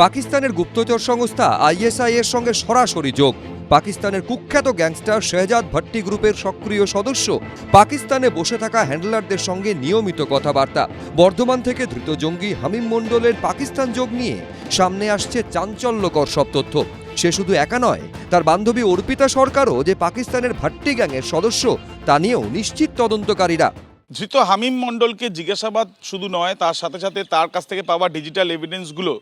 পাকিস্তানের গুপ্তচর সংস্থা আইএসআই এর সঙ্গে সরাসরি যোগ। পাকিস্তানের কুখ্যাত গ্যাংস্টার শেহজাদ ভট্টি গ্রুপের সক্রিয় সদস্য, পাকিস্তানে বসে থাকা হ্যান্ডলারদের সঙ্গে নিয়মিত কথাবার্তা। বর্ধমান থেকে ধৃত জঙ্গি হামিম মণ্ডলের পাকিস্তান যোগ নিয়ে সামনে আসছে চাঞ্চল্যকর সব তথ্য। সে শুধু একা নয়, তার বান্ধবী অর্পিতা সরকারও যে পাকিস্তানের ভাট্টি গ্যাংয়ের সদস্য তা নিয়েও নিশ্চিত তদন্তকারীরা। ধৃত হামিম মণ্ডলকে জিজ্ঞাসাবাদ শুধু নয়, তার সাথে সাথে তার কাছ থেকে পাওয়া ডিজিটাল এভিডেন্সগুলো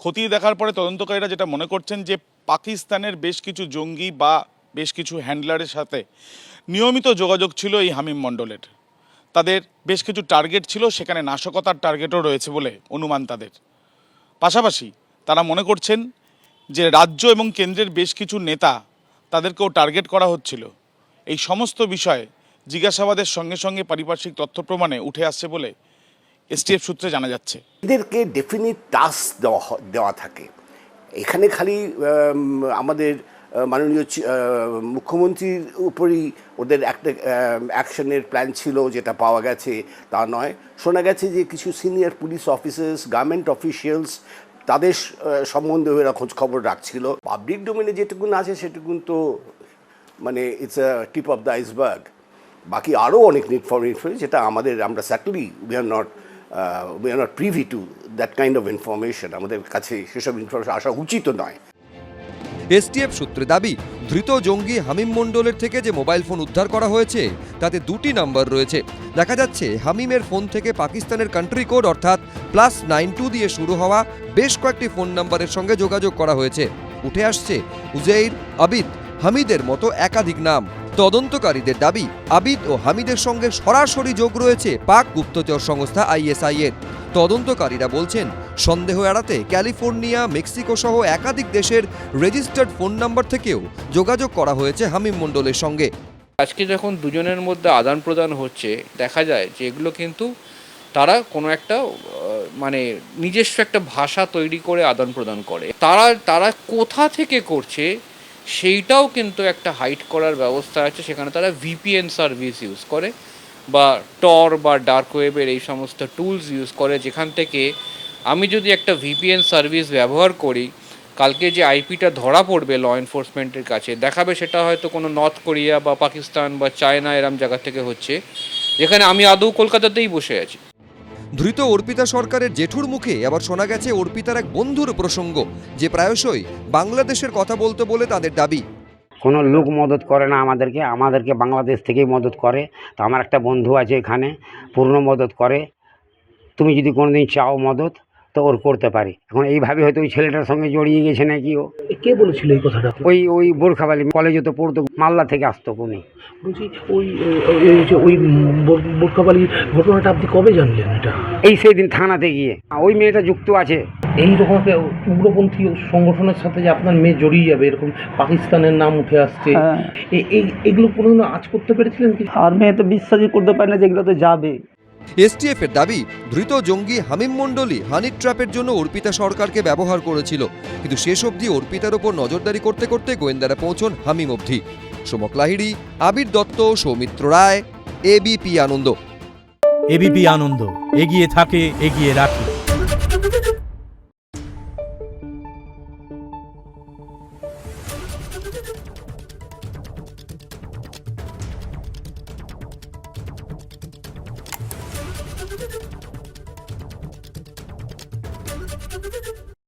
খতিয়ে দেখার পরে তদন্তকারীরা যেটা মনে করছেন যে পাকিস্তানের বেশ কিছু জঙ্গি বা বেশ কিছু হ্যান্ডলারের সাথে নিয়মিত যোগাযোগ ছিল এই হামিম মণ্ডলের। তাদের বেশ কিছু টার্গেট ছিল, সেখানে নাশকতার টার্গেটও রয়েছে বলে অনুমান তাদের। পাশাপাশি তারা মনে করছেন যে রাজ্য এবং কেন্দ্রের বেশ কিছু নেতা তাদেরকেও টার্গেট করা হচ্ছিল। এই সমস্ত বিষয়ে জিজ্ঞাসাবাদের সঙ্গে সঙ্গে পারিপার্শ্বিক তথ্য প্রমাণে উঠে আসছে বলে এসটিএফ সূত্রে জানা যাচ্ছে। এদেরকে ডেফিনিট টাস্ক দেওয়া থাকে। এখানে খালি আমাদের মাননীয় মুখ্যমন্ত্রীর উপরই ওদের একটা অ্যাকশনের প্ল্যান ছিল, যেটা পাওয়া গেছে তা নয়। শোনা গেছে যে কিছু senior police officers, government officials তাদের সম্বন্ধে ওরা খোঁজ খবর রাখছিল। পাবলিক ডোমেনে যেটুকুন আছে সেটুকুন তো মানে it's a tip of the iceberg. বাকি আরও অনেক ইনফরমেশন যেটা আমরা certainly we are not privy to that kind of information. আমাদের কাছে সেসব ইনফরমেশন আসা উচিত নয়। এসটিএফ সূত্রে দাবি, ধৃত জঙ্গি হামিম মণ্ডলের থেকে যে মোবাইল ফোন উদ্ধার করা হয়েছে তাতে 2টি নাম্বার রয়েছে। দেখা যাচ্ছে হামিমের ফোন থেকে পাকিস্তানের কান্ট্রি কোড অর্থাৎ +92 দিয়ে শুরু হওয়া বেশ কয়েকটি ফোন নাম্বারের সঙ্গে যোগাযোগ করা হয়েছে। উঠে আসছে উজেইর, আবিদ, হামিদের মতো একাধিক নাম। তদন্তকারীদের দাবি, আবিদ ও হামিদের সঙ্গে সরাসরি যোগ রয়েছে পাক গুপ্তচর সংস্থা আইএসআই এর। তদন্তকারীরা বলছেন, সন্দেহ এড়াতে ক্যালিফোর্নিয়া, মেক্সিকো সহ একাধিক দেশের রেজিস্টার্ড ফোন নাম্বার থেকেও যোগাযোগ করা হয়েছে হামিম মণ্ডলের সঙ্গে। আজকে যখন দুজনের মধ্যে আদান প্রদান হচ্ছে, দেখা যায় যে এগুলো কিন্তু তারা কোনো একটা মানে নিজস্ব একটা ভাষা তৈরি করে আদান প্রদান করে। তারা কোথা থেকে করছে সেইটাও কিন্তু একটা হাইড করার ব্যবস্থা আছে। সেখানে তারা ভিপিএন সার্ভিস ইউজ করে বা টর বা ডার্ক ওয়েবের এই সমস্ত টুলস ইউজ করে, যেখান থেকে আমি যদি একটা ভিপিএন সার্ভিস ব্যবহার করি, কালকে যে আইপিটা ধরা পড়বে ল এনফোর্সমেন্টের কাছে, দেখাবে সেটা হয়তো কোনো নর্থ কোরিয়া বা পাকিস্তান বা চায়না এরম জায়গা থেকে হচ্ছে, যেখানে আমি আদৌ কলকাতাতেই বসে আছি। ধৃত অর্পিতা সরকারের জেঠুর মুখে আবার শোনা গেছে অর্পিতার এক বন্ধুর প্রসঙ্গ, যে প্রায়শই বাংলাদেশের কথা বলতে বলে তাদের দাবি। কোনো লোক মদত করে না আমাদেরকে বাংলাদেশ থেকেই মদত করে। তো আমার একটা বন্ধু আছে এখানে, পূর্ণ মদত করে। তুমি যদি কোনোদিন চাও মদত তো ওর করতে পারি। এখন এইভাবে হয়তো ওই ছেলেটার সঙ্গে জড়িয়ে গেছে নাকি। ও কে বলেছিল এই কথাটা? ওই বোরখাবালি কলেজে তো পড়তো, মালদা থেকে আসতো কোনি। বলছি ওই বোরখাবালির ঘটনাটা আপনি কবে জানলেন? এটা এই সেই দিন থানাতে গিয়ে। ওই মেয়েটা যুক্ত আছে এই রকম একটা উগ্রপন্থী সংগঠনের সাথে, যে আপনার মেয়ে জড়িয়ে যাবে এরকম পাকিস্তানের নাম উঠে আসছে। এগুলো কোনোদিনও আজ করতে পেরেছিলেন কি? আর মেয়ে তো বিশ্বাসই করতে পারে না যে এগুলো তো যাবে। এসটিএফ এর দাবি, ধৃত জঙ্গি হামিম মণ্ডলই হানি ট্র্যাপের জন্য অর্পিতা সরকারকে ব্যবহার করেছিল, কিন্তু শেষ অবধি অর্পিতার ওপর নজরদারি করতে করতে গোয়েন্দারা পৌঁছন হামিম অবধি। সোমক লাহিড়ী, আবির দত্ত, সৌমিত্র রায়, এবিপি আনন্দ। এবিপি আনন্দ, এগিয়ে থাকে, এগিয়ে রাখে।